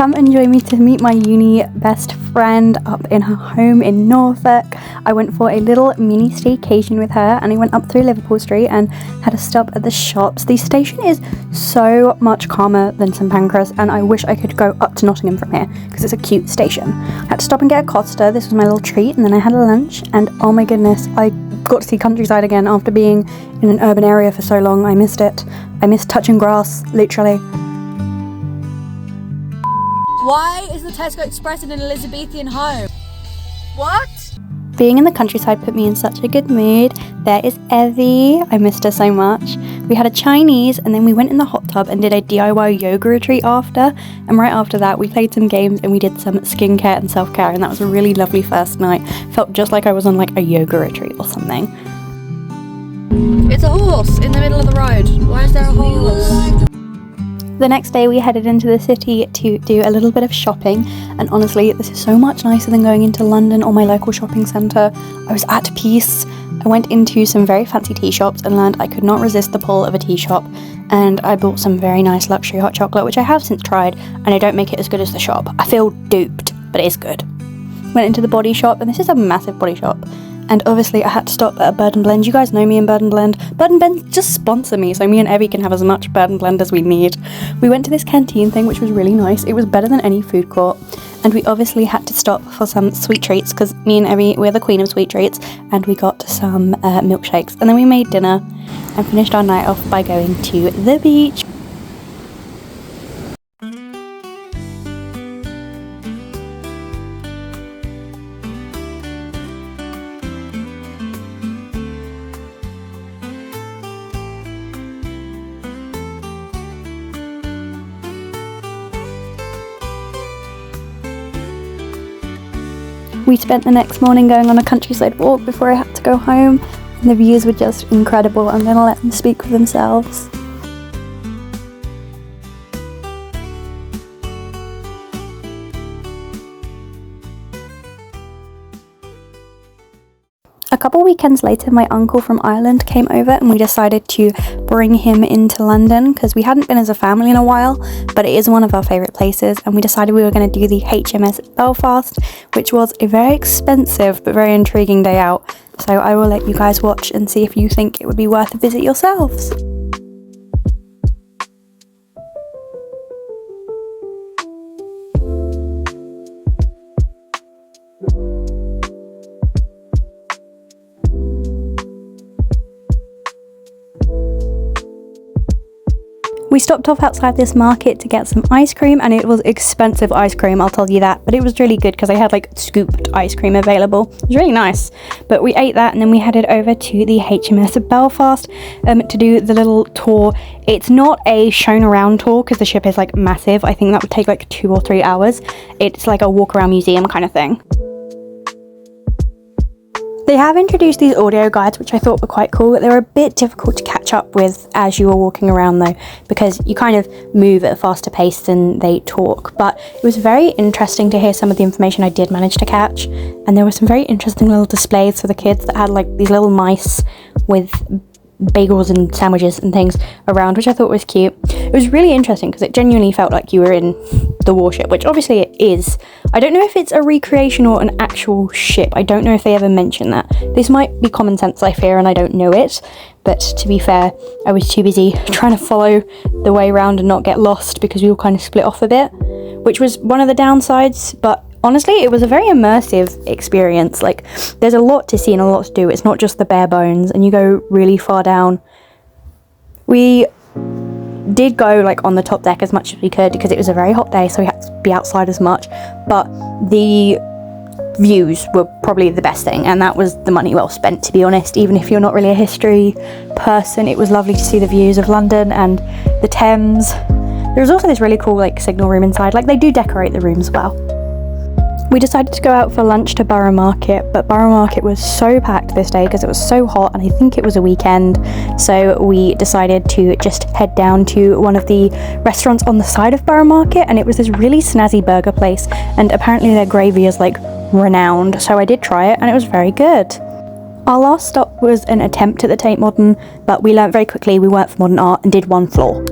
come and join me to meet my uni best friend up in her home in Norfolk. I went for a little mini staycation with her, and I went up through Liverpool Street and had a stop at the shops. The station is so much calmer than St Pancras, and I wish I could go up to Nottingham from here because it's a cute station. I had to stop and get a Costa. This was my little treat, and then I had a lunch, and oh my goodness, I got to see countryside again after being in an urban area for so long. I missed it. I missed touching grass, literally. Why is the Tesco Express in an Elizabethan home? What? Being in the countryside put me in such a good mood. There is Evie. I missed her so much. We had a Chinese, and then we went in the hot tub and did a DIY yoga retreat after. And right after that, we played some games and we did some skincare and self-care, and that was a really lovely first night. Felt just like I was on like a yoga retreat or something. It's a horse in the middle of the road. Why is there a horse? The next day we headed into the city to do a little bit of shopping, and honestly this is so much nicer than going into London or my local shopping centre. I was at peace. I went into some very fancy tea shops and learned I could not resist the pull of a tea shop, and I bought some very nice luxury hot chocolate, which I have since tried, and I don't make it as good as the shop. I feel duped, but it is good. Went into the body shop, and this is a massive body shop. And obviously I had to stop at a Bird & Blend. You guys know me in Bird & Blend. Bird & Blend just sponsor me so me and Evie can have as much Bird & Blend as we need. We went to this canteen thing, which was really nice. It was better than any food court. And we obviously had to stop for some sweet treats because me and Evie, we're the queen of sweet treats. And we got some milkshakes. And then we made dinner and finished our night off by going to the beach. We spent the next morning going on a countryside walk before I had to go home, and the views were just incredible. I'm going to let them speak for themselves. A couple weekends later, my uncle from Ireland came over and we decided to bring him into London because we hadn't been as a family in a while, but it is one of our favourite places, and we decided we were going to do the HMS Belfast, which was a very expensive but very intriguing day out. So I will let you guys watch and see if you think it would be worth a visit yourselves. We stopped off outside this market to get some ice cream, and it was expensive ice cream, I'll tell you that, but it was really good because they had like scooped ice cream available. It was really nice. But we ate that, and then we headed over to the HMS Belfast to do the little tour. It's not a shown around tour because the ship is like massive. I think that would take like 2 or 3 hours. It's like a walk around museum kind of thing. They have introduced these audio guides, which I thought were quite cool. They were a bit difficult to catch up with as you were walking around though, because you kind of move at a faster pace than they talk. But it was very interesting to hear some of the information I did manage to catch. And there were some very interesting little displays for the kids that had like these little mice with bagels and sandwiches and things around, which I thought was cute. It was really interesting because it genuinely felt like you were in the warship, which obviously it is. I don't know if it's a recreation or an actual ship. I don't know if they ever mention that. This might be common sense, I fear, and I don't know it. But to be fair, I was too busy trying to follow the way around and not get lost because we all kind of split off a bit, which was one of the downsides. But honestly, it was a very immersive experience. Like, there's a lot to see and a lot to do. It's not just the bare bones, and you go really far down. We did go like on the top deck as much as we could because it was a very hot day, so we had to be outside as much. But the views were probably the best thing, and that was the money well spent, to be honest. Even if you're not really a history person, it was lovely to see the views of London and the Thames. There was also this really cool like signal room inside. Like, they do decorate the rooms well. We decided to go out for lunch to Borough Market, but Borough Market was so packed this day because it was so hot, and I think it was a weekend. So we decided to just head down to one of the restaurants on the side of Borough Market, and it was this really snazzy burger place, and apparently their gravy is like renowned. So I did try it, and it was very good. Our last stop was an attempt at the Tate Modern, but we learnt very quickly we weren't for modern art and did one floor.